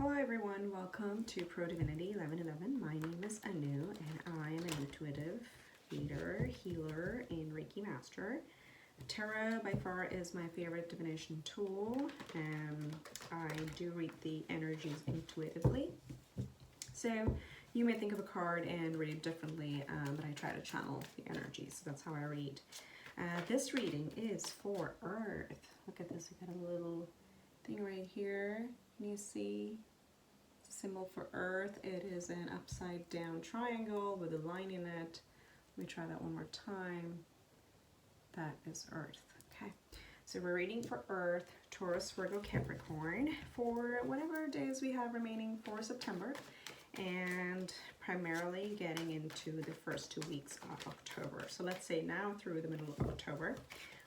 Hello everyone, welcome to ProDivinity 1111. My name is Anu and I am an intuitive reader, healer, and Reiki master. Tarot by far is my favorite divination tool, and I do read the energies intuitively. So you may think of a card and read it differently, but I try to channel the energies, so that's how I read. This reading is for Earth. Look at this, we got a little thing right here. Can you see? It's a symbol for Earth. It is an upside down triangle with a line in it. Let me try that one more time. That is Earth. Okay, so we're reading for Earth, Taurus, Virgo, Capricorn for whatever days we have remaining for September, and primarily getting into the first 2 weeks of October. So let's say now through the middle of October,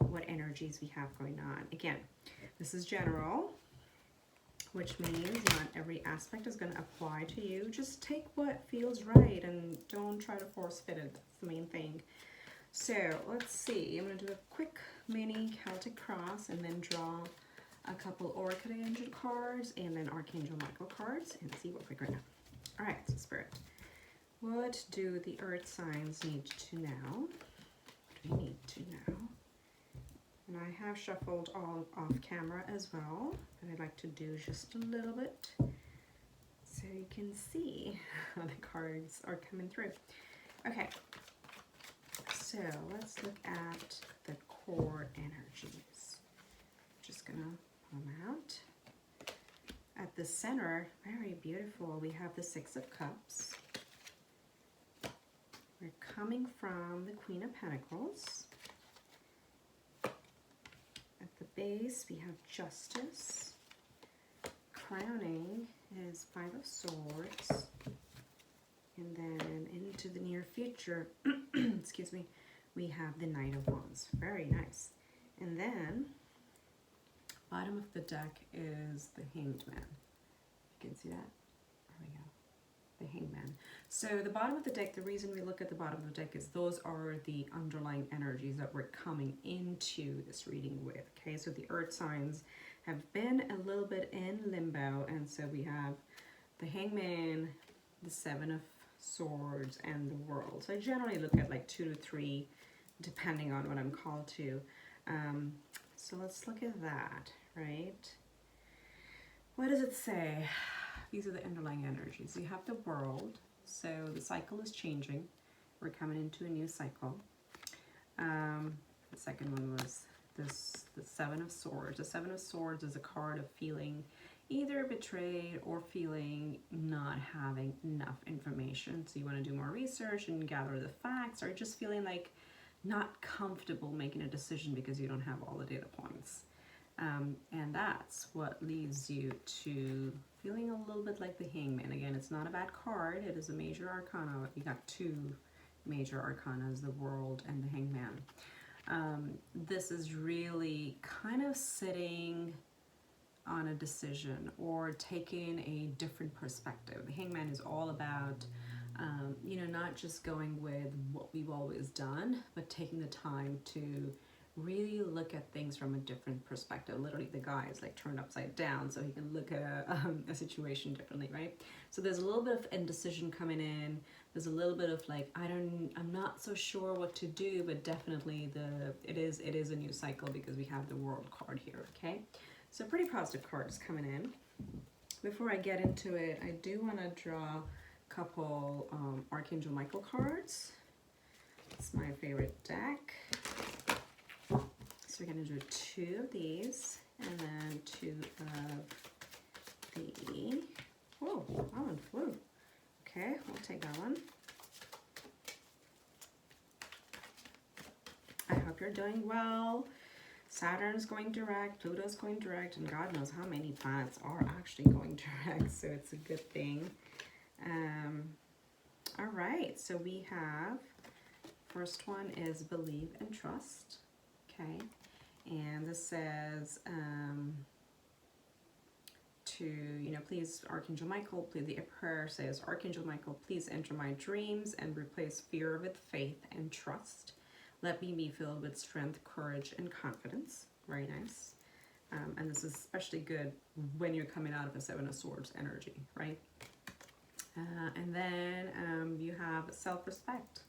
what energies we have going on. Again, this is general, which means not every aspect is going to apply to you. Just take what feels right and don't try to force fit it. That's the main thing. So let's see. I'm going to do a quick mini Celtic cross and then draw a couple Archangel cards and then Archangel Michael cards and see what we get. All right, so Spirit, what do the Earth signs need to know? What do we need to know? And I have shuffled all off camera as well, but I'd like to do just a little bit so you can see how the cards are coming through. Okay, so let's look at the core energies. Just gonna pull them out. At the center, very beautiful, we have the Six of Cups. We're coming from the Queen of Pentacles. At the base, we have Justice. Crowning is Five of Swords. And then into the near future, excuse me, we have the Knight of Wands. Very nice. And then, bottom of the deck is the Hanged Man. You can see that? There we go. The Hanged Man. So the bottom of the deck, the reason we look at the bottom of the deck is those are the underlying energies that we're coming into this reading with. Okay, so the Earth signs have been a little bit in limbo, and so we have the Hangman, the Seven of Swords, and the World. So I generally look at like 2 to 3 depending on what I'm called to. So let's look at that, right? What does it say? These are the underlying energies. You have the World, so the cycle is changing. We're coming into a new cycle. The second one was the Seven of Swords. The Seven of Swords is a card of feeling either betrayed or feeling not having enough information. So you want to do more research and gather the facts, or just feeling like not comfortable making a decision because you don't have all the data points. And that's what leads you to feeling a little bit like the Hangman. Again, it's not a bad card. It is a major arcana. You got 2 major arcanas, the World and the Hangman. This is really kind of sitting on a decision or taking a different perspective. The Hangman is all about you know, not just going with what we've always done, but taking the time to really look at things from a different perspective. Literally, the guy is like turned upside down so he can look at a situation differently, right? So there's a little bit of indecision coming in. There's a little bit of like, I'm not so sure what to do, but definitely it is a new cycle because we have the World card here, okay? So pretty positive cards coming in. Before I get into it, I do want to draw a couple Archangel Michael cards. It's my favorite deck. So we're going to do 2 of these and then 2 of the, whoa, that one flew. Okay, we'll take that one. I hope you're doing well. Saturn's going direct, Pluto's going direct, and God knows how many planets are actually going direct, so it's a good thing. All right, so we have, first one is Believe and Trust, okay? And this says to, you know, please, Archangel Michael, please, the prayer says, Archangel Michael, please enter my dreams and replace fear with faith and trust. Let me be filled with strength, courage, and confidence. Very nice. And this is especially good when you're coming out of a Seven of Swords energy, right? And then you have self-respect.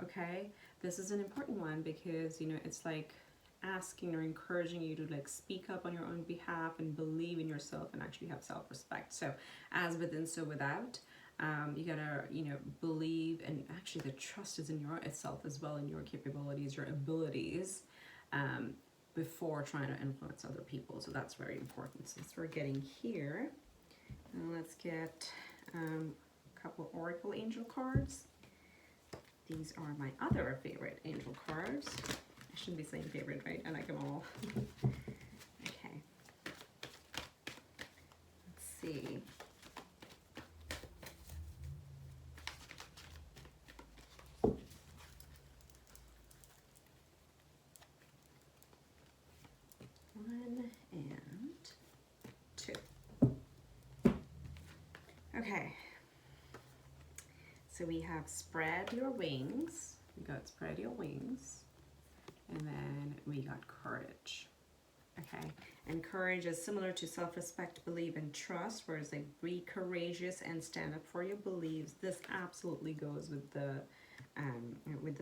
Okay, this is an important one because, you know, it's like asking or encouraging you to like speak up on your own behalf and believe in yourself and actually have self-respect. So as within, so without. You gotta, you know, believe, and actually the trust is in yourself as well, in your capabilities, your abilities, before trying to influence other people. So that's very important. Since we're getting here, let's get a couple Oracle Angel cards. These are my other favorite angel cards. I shouldn't be saying favorite, right? I like them all. Okay. Let's see. One and two. Okay. So we have spread your wings. We got spread your wings. And then we got courage. Okay. And courage is similar to self-respect, believe, and trust, whereas like be courageous and stand up for your beliefs. This absolutely goes with the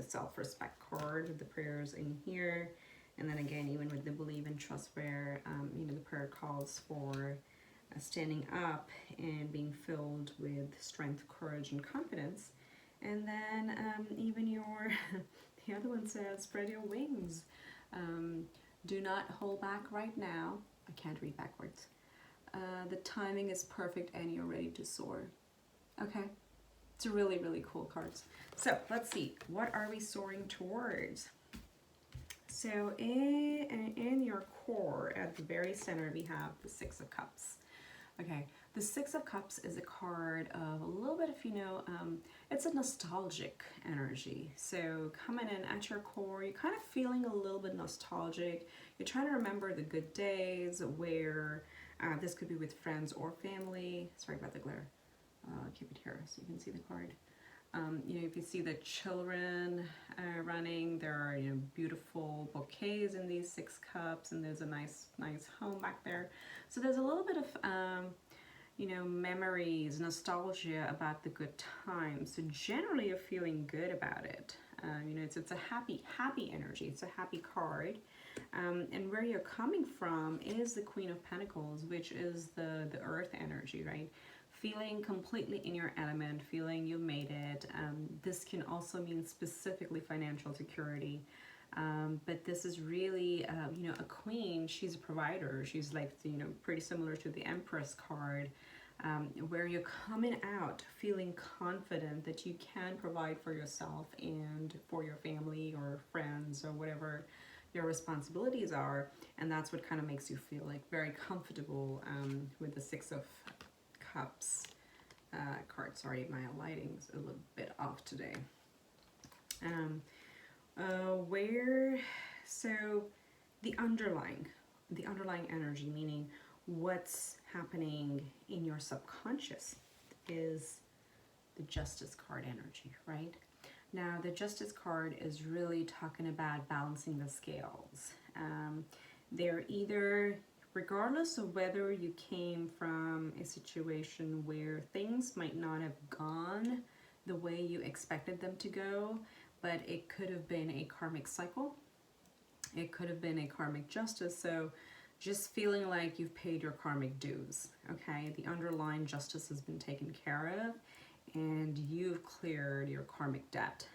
self-respect card, with the prayers in here. And then again, even with the believe and trust, where you know, the prayer calls for standing up and being filled with strength, courage, and confidence. And then even your, the other one says, spread your wings. Do not hold back right now. I can't read backwards. The timing is perfect and you're ready to soar. Okay, it's a really, really cool cards. So let's see, what are we soaring towards? So in your core, at the very center, we have the Six of Cups. Okay, the Six of Cups is a card of a little bit, if you know, it's a nostalgic energy. So coming in at your core, you're kind of feeling a little bit nostalgic. You're trying to remember the good days where this could be with friends or family. Sorry about the glare. Keep it here so you can see the card. You know, if you see the children running, there are, you know, beautiful bouquets in these Six Cups, and there's a nice home back there. So there's a little bit of, you know, memories, nostalgia about the good times. So generally you're feeling good about it. You know, it's a happy energy. It's a happy card. And where you're coming from is the Queen of Pentacles, which is the earth energy, right? Feeling completely in your element, feeling you made it. This can also mean specifically financial security. But this is really, you know, a queen. She's a provider. She's like, you know, pretty similar to the Empress card, where you're coming out feeling confident that you can provide for yourself and for your family or friends or whatever your responsibilities are. And that's what kind of makes you feel like very comfortable with the Six of Cups card. Sorry, my lighting's a little bit off today. So the underlying energy, meaning what's happening in your subconscious, is the Justice card energy, right? Now the Justice card is really talking about balancing the scales. They're either, regardless of whether you came from a situation where things might not have gone the way you expected them to go, but it could have been a karmic cycle. It could have been a karmic justice. So just feeling like you've paid your karmic dues, okay? The underlying justice has been taken care of and you've cleared your karmic debt.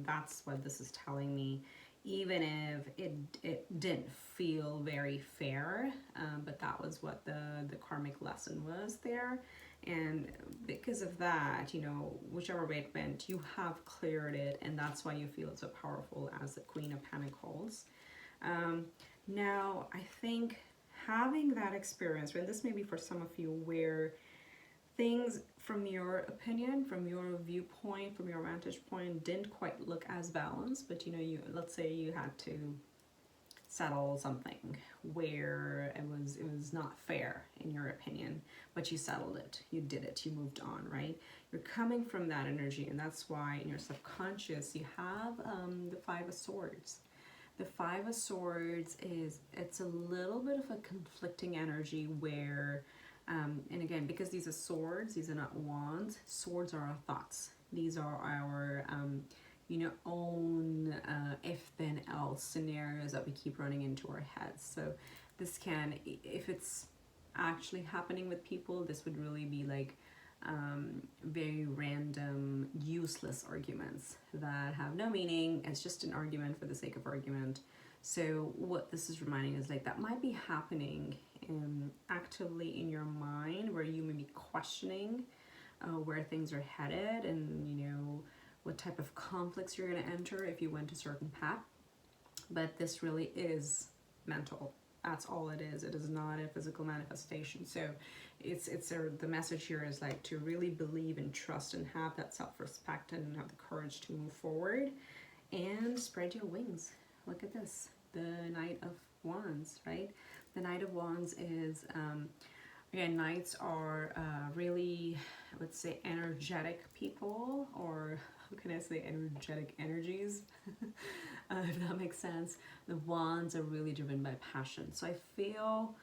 That's what this is telling me. Even if it didn't feel very fair, but that was what the karmic lesson was there. And because of that, you know, whichever way it went, you have cleared it, and that's why you feel so powerful as the Queen of Pentacles. Now, I think having that experience, and this may be for some of you, where things from your opinion, from your viewpoint, from your vantage point, didn't quite look as balanced, but you know, let's say you had to settle something where it was not fair in your opinion, but you settled it, you did it, you moved on, right? You're coming from that energy, and that's why in your subconscious you have the Five of Swords. The Five of Swords it's a little bit of a conflicting energy where, and again, because these are swords, these are not wands. Swords are our thoughts. These are our, own if then else scenarios that we keep running into our heads. So this can, if it's actually happening with people, this would really be like very random, useless arguments that have no meaning. It's just an argument for the sake of argument. So what this is reminding is like that might be happening actively in your mind, where you may be questioning where things are headed, and what type of conflicts you're going to enter if you went a certain path. But this really is mental. That's all it is. It is not a physical manifestation. So the message here is like to really believe and trust and have that self-respect and have the courage to move forward and spread your wings. Look at this, the Knight of Wands, right? The Knight of Wands is, again, Knights are really, I would say, energetic people, or how can I say, energetic energies, if that makes sense. The Wands are really driven by passion. So I feel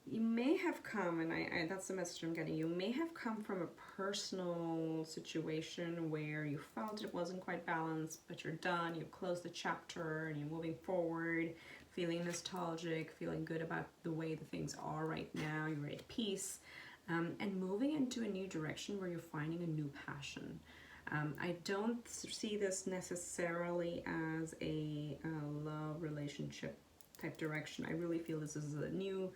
you may have come, and I that's the message I'm getting, you may have come from a personal situation where you felt it wasn't quite balanced, but you're done, you've closed the chapter, and you're moving forward, feeling nostalgic, feeling good about the way the things are right now, you're at peace, and moving into a new direction where you're finding a new passion. I don't see this necessarily as a love relationship type direction. I really feel this is a new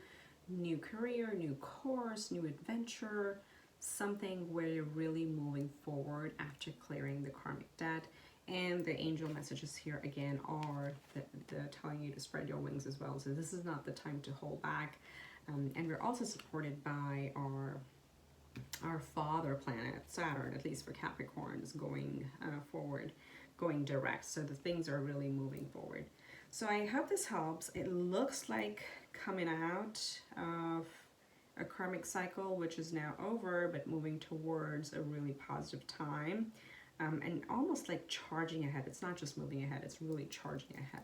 career, new course, new adventure, something where you're really moving forward after clearing the karmic debt. And the angel messages here again are telling you to spread your wings as well. So this is not the time to hold back. And we're also supported by our father planet, Saturn, at least for Capricorns, going forward, going direct. So the things are really moving forward. So I hope this helps. It looks like coming out of a karmic cycle, which is now over, but moving towards a really positive time, and almost like charging ahead. It's not just moving ahead, it's really charging ahead.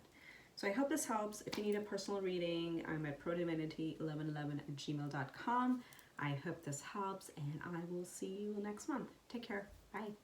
So I hope this helps. If you need a personal reading, I'm at ProDivinity1111@gmail.com. I hope this helps, and I will see you next month. Take care. Bye.